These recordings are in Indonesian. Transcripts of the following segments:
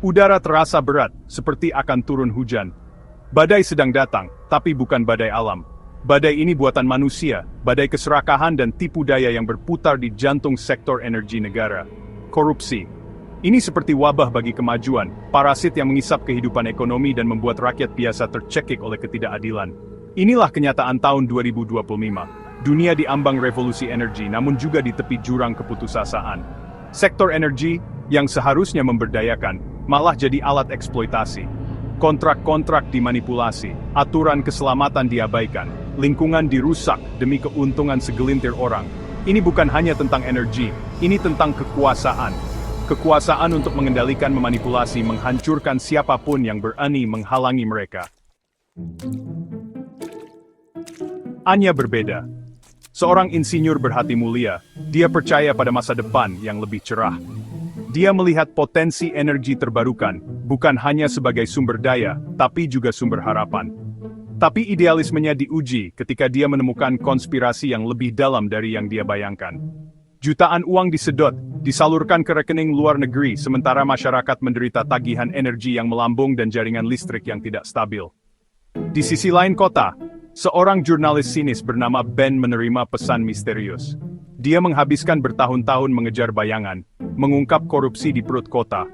Udara terasa berat, seperti akan turun hujan. Badai sedang datang, tapi bukan badai alam. Badai ini buatan manusia, badai keserakahan dan tipu daya yang berputar di jantung sektor energi negara. Korupsi. Ini seperti wabah bagi kemajuan, parasit yang mengisap kehidupan ekonomi dan membuat rakyat biasa tercekik oleh ketidakadilan. Inilah kenyataan tahun 2025. Dunia diambang revolusi energi namun juga di tepi jurang keputusasaan. Sektor energi, yang seharusnya memberdayakan, malah jadi alat eksploitasi. Kontrak-kontrak dimanipulasi, aturan keselamatan diabaikan, lingkungan dirusak demi keuntungan segelintir orang. Ini bukan hanya tentang energi, ini tentang kekuasaan. Kekuasaan untuk mengendalikan, memanipulasi, menghancurkan siapapun yang berani menghalangi mereka. Anya berbeda. Seorang insinyur berhati mulia, dia percaya pada masa depan yang lebih cerah. Dia melihat potensi energi terbarukan, bukan hanya sebagai sumber daya, tapi juga sumber harapan. Tapi idealismenya diuji ketika dia menemukan konspirasi yang lebih dalam dari yang dia bayangkan. Jutaan uang disedot, disalurkan ke rekening luar negeri, sementara masyarakat menderita tagihan energi yang melambung dan jaringan listrik yang tidak stabil. Di sisi lain kota, seorang jurnalis sinis bernama Ben menerima pesan misterius. Dia menghabiskan bertahun-tahun mengejar bayangan, mengungkap korupsi di perut kota.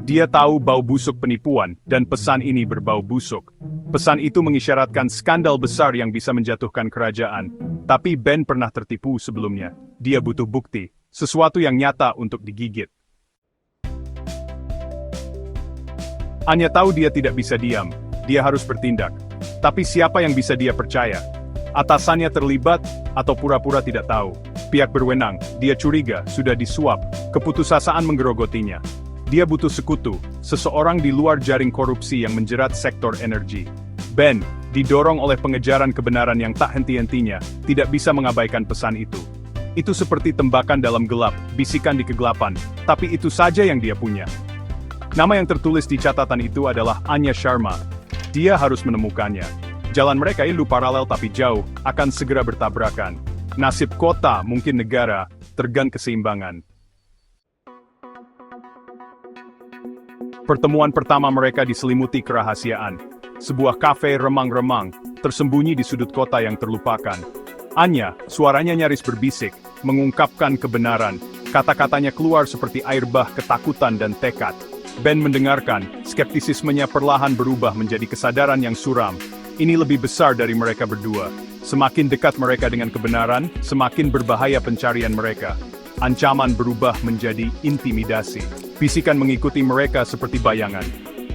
Dia tahu bau busuk penipuan, dan pesan ini berbau busuk. Pesan itu mengisyaratkan skandal besar yang bisa menjatuhkan kerajaan. Tapi Ben pernah tertipu sebelumnya. Dia butuh bukti, sesuatu yang nyata untuk digigit. Anya tahu dia tidak bisa diam, dia harus bertindak. Tapi siapa yang bisa dia percaya? Atasannya terlibat, atau pura-pura tidak tahu? Pihak berwenang, dia curiga, sudah disuap, keputusasaan menggerogotinya. Dia butuh sekutu, seseorang di luar jaring korupsi yang menjerat sektor energi. Ben, didorong oleh pengejaran kebenaran yang tak henti-hentinya, tidak bisa mengabaikan pesan itu. Itu seperti tembakan dalam gelap, bisikan di kegelapan, tapi itu saja yang dia punya. Nama yang tertulis di catatan itu adalah Anya Sharma. Dia harus menemukannya. Jalan mereka itu paralel tapi jauh, akan segera bertabrakan. Nasib kota, mungkin negara, tergang keseimbangan. Pertemuan pertama mereka diselimuti kerahasiaan. Sebuah kafe remang-remang, tersembunyi di sudut kota yang terlupakan. Anya, suaranya nyaris berbisik, mengungkapkan kebenaran. Kata-katanya keluar seperti air bah ketakutan dan tekad. Ben mendengarkan, skeptisismenya perlahan berubah menjadi kesadaran yang suram. Ini lebih besar dari mereka berdua. Semakin dekat mereka dengan kebenaran, semakin berbahaya pencarian mereka. Ancaman berubah menjadi intimidasi. Bisikan mengikuti mereka seperti bayangan.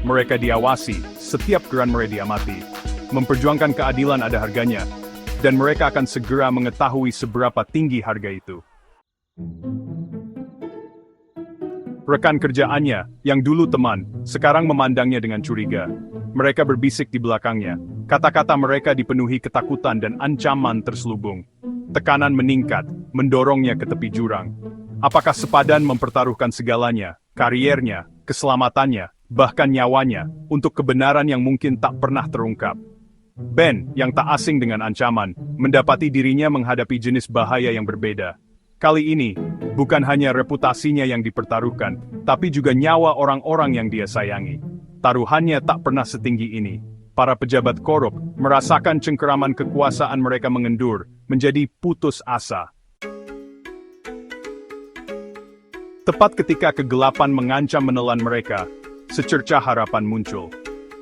Mereka diawasi, setiap geran mereka diamati. Memperjuangkan keadilan ada harganya. Dan mereka akan segera mengetahui seberapa tinggi harga itu. Rekan kerjaannya, yang dulu teman, sekarang memandangnya dengan curiga. Mereka berbisik di belakangnya. Kata-kata mereka dipenuhi ketakutan dan ancaman terselubung. Tekanan meningkat, mendorongnya ke tepi jurang. Apakah sepadan mempertaruhkan segalanya, kariernya, keselamatannya, bahkan nyawanya, untuk kebenaran yang mungkin tak pernah terungkap? Ben, yang tak asing dengan ancaman, mendapati dirinya menghadapi jenis bahaya yang berbeda. Kali ini, bukan hanya reputasinya yang dipertaruhkan, tapi juga nyawa orang-orang yang dia sayangi. Taruhannya tak pernah setinggi ini. Para pejabat korup merasakan cengkeraman kekuasaan mereka mengendur, menjadi putus asa. Tepat ketika kegelapan mengancam menelan mereka, secercah harapan muncul.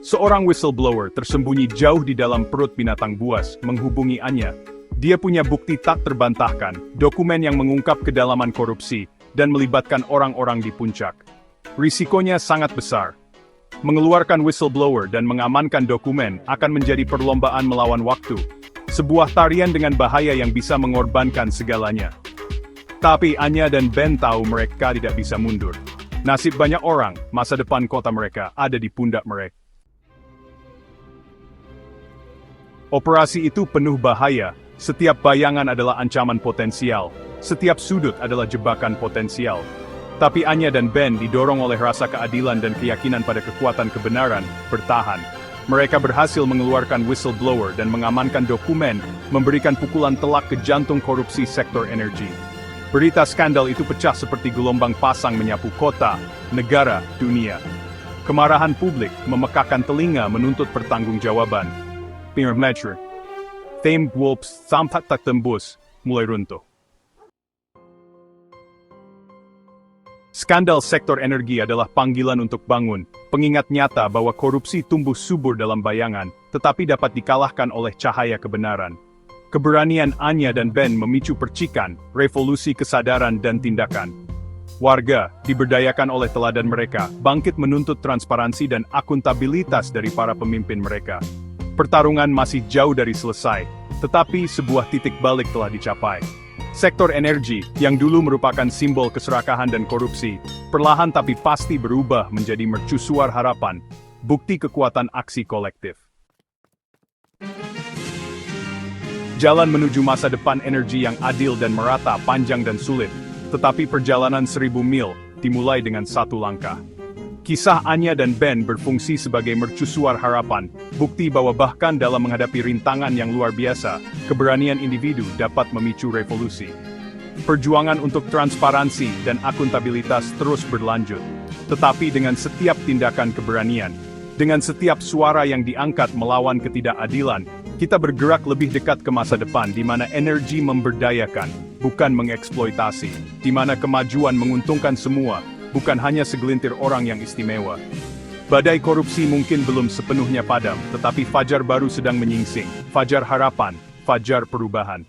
Seorang whistleblower tersembunyi jauh di dalam perut binatang buas menghubungi Anya. Dia punya bukti tak terbantahkan, dokumen yang mengungkap kedalaman korupsi, dan melibatkan orang-orang di puncak. Risikonya sangat besar. Mengeluarkan whistleblower dan mengamankan dokumen akan menjadi perlombaan melawan waktu. Sebuah tarian dengan bahaya yang bisa mengorbankan segalanya. Tapi Anya dan Ben tahu mereka tidak bisa mundur. Nasib banyak orang, masa depan kota mereka ada di pundak mereka. Operasi itu penuh bahaya. Setiap bayangan adalah ancaman potensial. Setiap sudut adalah jebakan potensial. Tapi Anya dan Ben didorong oleh rasa keadilan dan keyakinan pada kekuatan kebenaran, bertahan. Mereka berhasil mengeluarkan whistleblower dan mengamankan dokumen, memberikan pukulan telak ke jantung korupsi sektor energi. Berita skandal itu pecah seperti gelombang pasang menyapu kota, negara, dunia. Kemarahan publik memekakan telinga menuntut pertanggungjawaban. Pintermetro. Tame Wolves sampai tak tembus, mulai runtuh. Skandal sektor energi adalah panggilan untuk bangun, pengingat nyata bahwa korupsi tumbuh subur dalam bayangan, tetapi dapat dikalahkan oleh cahaya kebenaran. Keberanian Anya dan Ben memicu percikan, revolusi kesadaran dan tindakan. Warga, diberdayakan oleh teladan mereka, bangkit menuntut transparansi dan akuntabilitas dari para pemimpin mereka. Pertarungan masih jauh dari selesai, tetapi sebuah titik balik telah dicapai. Sektor energi, yang dulu merupakan simbol keserakahan dan korupsi, perlahan tapi pasti berubah menjadi mercusuar harapan, bukti kekuatan aksi kolektif. Jalan menuju masa depan energi yang adil dan merata panjang dan sulit, tetapi perjalanan 1000 mil dimulai dengan satu langkah. Kisah Anya dan Ben berfungsi sebagai mercusuar harapan, bukti bahwa bahkan dalam menghadapi rintangan yang luar biasa, keberanian individu dapat memicu revolusi. Perjuangan untuk transparansi dan akuntabilitas terus berlanjut, tetapi dengan setiap tindakan keberanian, dengan setiap suara yang diangkat melawan ketidakadilan, kita bergerak lebih dekat ke masa depan di mana energi memberdayakan, bukan mengeksploitasi, di mana kemajuan menguntungkan semua, bukan hanya segelintir orang yang istimewa. Badai korupsi mungkin belum sepenuhnya padam, tetapi fajar baru sedang menyingsing, fajar harapan, fajar perubahan.